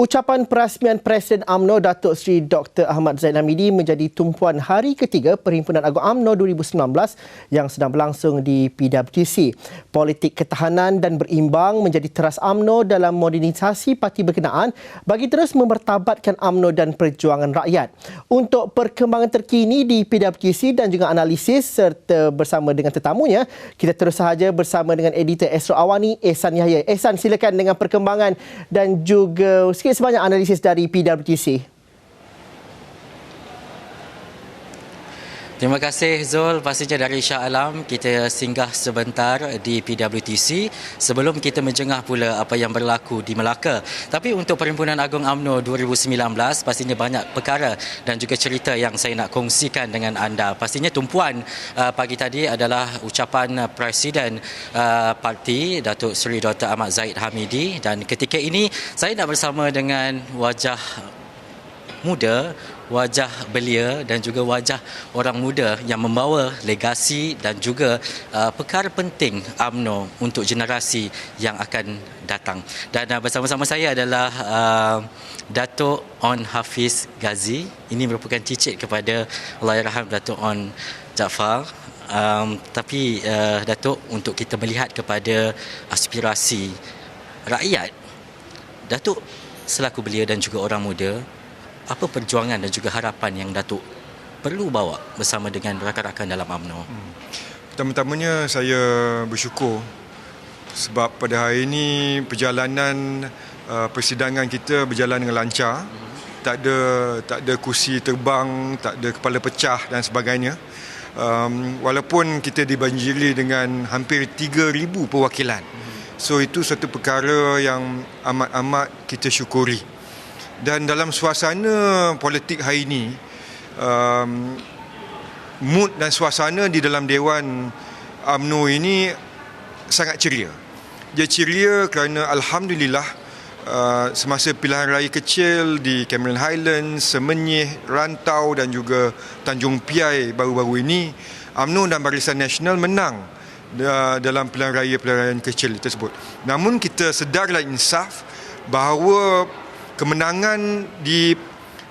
Ucapan perasmian Presiden UMNO Datuk Seri Dr. Ahmad Zahid Hamidi menjadi tumpuan hari ketiga Perhimpunan Agung UMNO 2019 yang sedang berlangsung di PWTC. Politik ketahanan dan berimbang menjadi teras UMNO dalam modernisasi parti berkenaan bagi terus memertabatkan UMNO dan perjuangan rakyat. Untuk perkembangan terkini di PWTC dan juga analisis serta bersama dengan tetamunya, kita terus sahaja bersama dengan editor Astro Awani, Ehsan Yahya. Ehsan, silakan dengan perkembangan dan juga sikit sebanyak analisis dari PWTC. Terima kasih Zul. Pastinya dari Shah Alam kita singgah sebentar di PWTC sebelum kita menjengah pula apa yang berlaku di Melaka. Tapi untuk Perhimpunan Agung UMNO 2019 pastinya banyak perkara dan juga cerita yang saya nak kongsikan dengan anda. Pastinya tumpuan pagi tadi adalah ucapan Presiden Parti Datuk Seri Dr. Ahmad Zahid Hamidi, dan ketika ini saya nak bersama dengan wajah muda, wajah belia dan juga wajah orang muda yang membawa legasi dan juga perkara penting UMNO untuk generasi yang akan datang. Dan bersama-sama saya adalah Datuk On Hafiz Ghazi. Ini merupakan cicit kepada Allahyarham Datuk On Jaafar. Tapi Datuk, untuk kita melihat kepada aspirasi rakyat, Datuk selaku belia dan juga orang muda, apa perjuangan dan juga harapan yang Datuk perlu bawa bersama dengan rakan-rakan dalam UMNO? Pertama-tamanya saya bersyukur sebab pada hari ini perjalanan persidangan kita berjalan dengan lancar. Tak ada kursi terbang, tak ada kepala pecah dan sebagainya. Walaupun kita dibanjiri dengan hampir 3,000 perwakilan. So itu satu perkara yang amat-amat kita syukuri. Dan dalam suasana politik hari ini, mood dan suasana di dalam Dewan UMNO ini sangat ceria. Dia ceria kerana Alhamdulillah semasa pilihan raya kecil di Cameron Highlands, Semenyih, Rantau dan juga Tanjung Piai baru-baru ini, UMNO dan Barisan Nasional menang dalam pilihan raya kecil tersebut. Namun kita sedarlah insaf bahawa kemenangan di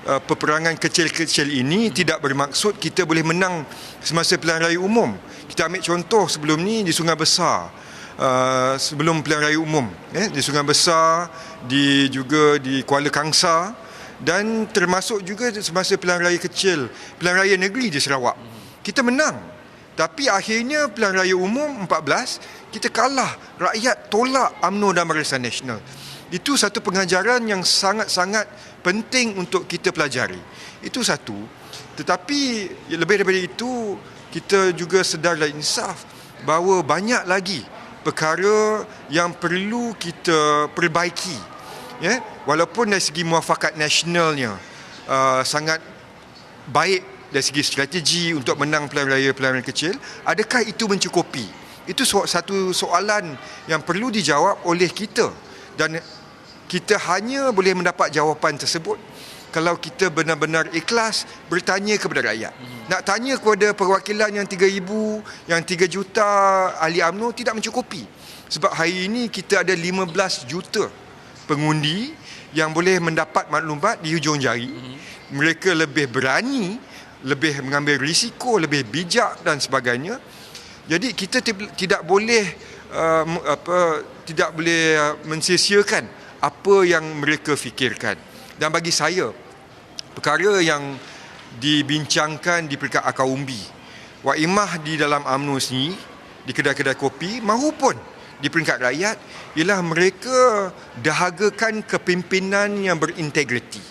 peperangan kecil-kecil ini tidak bermaksud kita boleh menang semasa pilihan raya umum. Kita ambil contoh sebelum ni di Sungai Besar, sebelum pilihan raya umum, di Sungai Besar, juga di Kuala Kangsar, dan termasuk juga semasa pilihan raya kecil, pilihan raya negeri di Sarawak. Kita menang. Tapi akhirnya pilihan raya umum 14, kita kalah. Rakyat tolak UMNO dan Barisan Nasional. Itu satu pengajaran yang sangat-sangat penting untuk kita pelajari. Itu satu. Tetapi lebih daripada itu, kita juga sedarlah insaf bahawa banyak lagi perkara yang perlu kita perbaiki. Ya? Walaupun dari segi muafakat nasionalnya sangat baik dari segi strategi untuk menang pilihan raya kecil, adakah itu mencukupi? Itu satu soalan yang perlu dijawab oleh kita. Dan kita hanya boleh mendapat jawapan tersebut kalau kita benar-benar ikhlas bertanya kepada rakyat. Nak tanya kepada perwakilan yang 3,000, yang 3 juta ahli UMNO tidak mencukupi. Sebab hari ini kita ada 15 juta pengundi yang boleh mendapat maklumat di hujung jari. Mereka lebih berani, lebih mengambil risiko, lebih bijak dan sebagainya. Jadi kita tidak boleh mensia-siakan apa yang mereka fikirkan. Dan bagi saya, perkara yang dibincangkan di peringkat akar umbi, waimah di dalam UMNO sendiri, di kedai-kedai kopi maupun di peringkat rakyat, ialah mereka dahagakan kepimpinan yang berintegriti,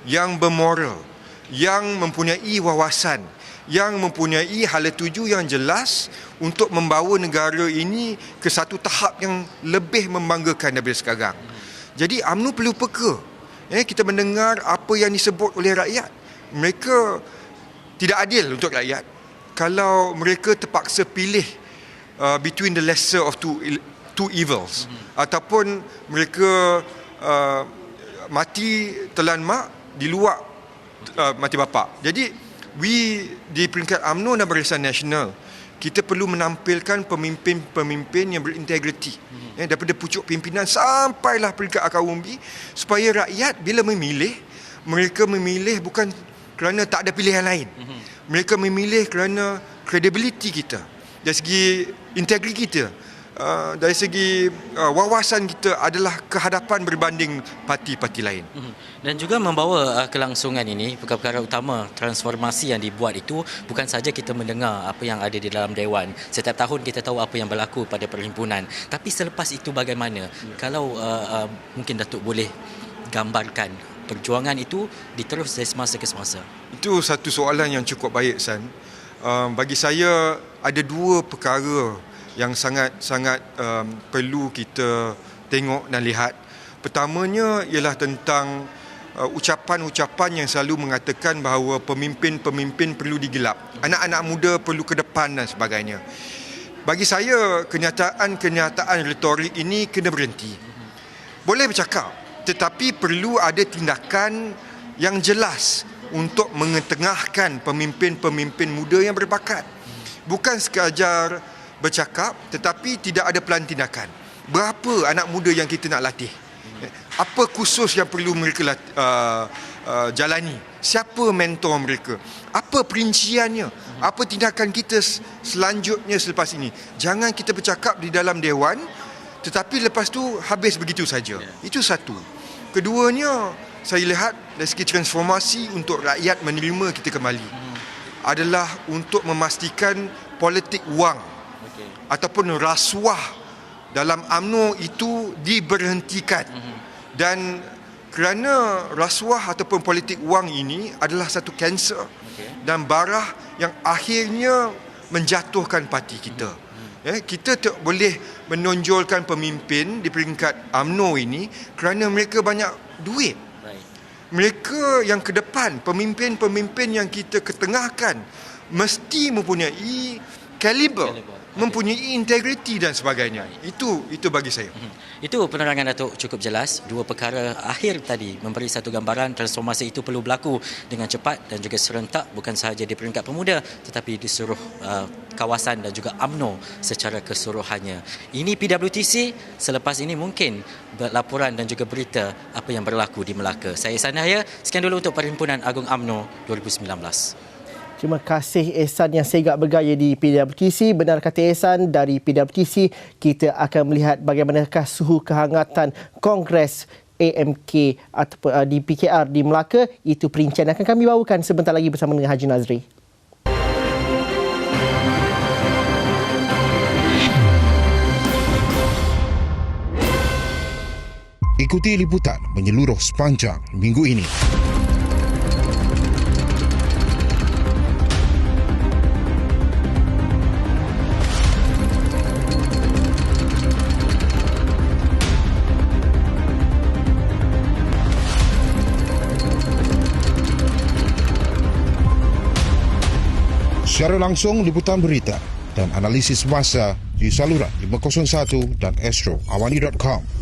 yang bermoral, yang mempunyai wawasan, yang mempunyai hala tuju yang jelas untuk membawa negara ini ke satu tahap yang lebih membanggakan daripada sekarang. Jadi UMNO perlu peka. Kita mendengar apa yang disebut oleh rakyat. Mereka tidak adil untuk rakyat kalau mereka terpaksa pilih between the lesser of two evils. Ataupun mereka mati telan mak, di luar mati bapa. Jadi di peringkat UMNO dan Barisan Nasional, kita perlu menampilkan pemimpin-pemimpin yang berintegriti. Daripada pucuk pimpinan sampailah peringkat akar umbi, supaya rakyat bila memilih, mereka memilih bukan kerana tak ada pilihan lain. Mereka memilih kerana kredibiliti kita, dari segi integriti kita, dari segi wawasan kita adalah kehadapan berbanding parti-parti lain. Dan juga membawa kelangsungan ini, perkara utama transformasi yang dibuat itu bukan saja kita mendengar apa yang ada di dalam Dewan. Setiap tahun kita tahu apa yang berlaku pada perhimpunan. Tapi selepas itu bagaimana? Kalau mungkin Datuk boleh gambarkan perjuangan itu diterus dari semasa ke semasa. Itu satu soalan yang cukup baik, San. Bagi saya ada dua perkara yang sangat perlu kita tengok dan lihat. Pertamanya ialah tentang ucapan-ucapan yang selalu mengatakan bahawa pemimpin-pemimpin perlu digelap, anak-anak muda perlu ke depan dan sebagainya. Bagi saya, kenyataan retorik ini kena berhenti. Boleh bercakap, tetapi perlu ada tindakan yang jelas untuk mengetengahkan pemimpin-pemimpin muda yang berbakat. Bukan sekadar bercakap tetapi tidak ada pelan tindakan. Berapa anak muda yang kita nak latih? Apa kursus yang perlu mereka jalani? Siapa mentor mereka? Apa perinciannya? Apa tindakan kita selanjutnya selepas ini? Jangan kita bercakap di dalam Dewan tetapi lepas tu habis begitu saja. Itu satu. Keduanya, saya lihat dari segi transformasi untuk rakyat menerima kita kembali adalah untuk memastikan politik wang ataupun rasuah dalam UMNO itu diberhentikan. Dan kerana rasuah ataupun politik wang ini adalah satu kanser dan barah yang akhirnya menjatuhkan parti kita. Kita tak boleh menonjolkan pemimpin di peringkat UMNO ini kerana mereka banyak duit. Mereka yang ke depan, pemimpin-pemimpin yang kita ketengahkan mesti mempunyai kaliber, mempunyai integriti dan sebagainya. Itu bagi saya. Itu penerangan Datuk cukup jelas. Dua perkara akhir tadi memberi satu gambaran transformasi itu perlu berlaku dengan cepat dan juga serentak, bukan sahaja di peringkat pemuda tetapi di seluruh kawasan dan juga UMNO secara keseluruhannya. Ini PWTC, selepas ini mungkin laporan dan juga berita apa yang berlaku di Melaka. Saya Ihsan Yahya, sekian dulu untuk Perhimpunan Agung UMNO 2019. Terima kasih Ehsan yang segak bergaya di PWTC. Benar kata Ehsan, dari PWTC kita akan melihat bagaimanakah suhu kehangatan Kongres AMK ataupun di PKR di Melaka. Itu perincian akan kami bawakan sebentar lagi bersama dengan Haji Nazri. Ikuti liputan menyeluruh sepanjang minggu ini. Secara langsung liputan berita dan analisis semasa di saluran 501 dan astroawani.com.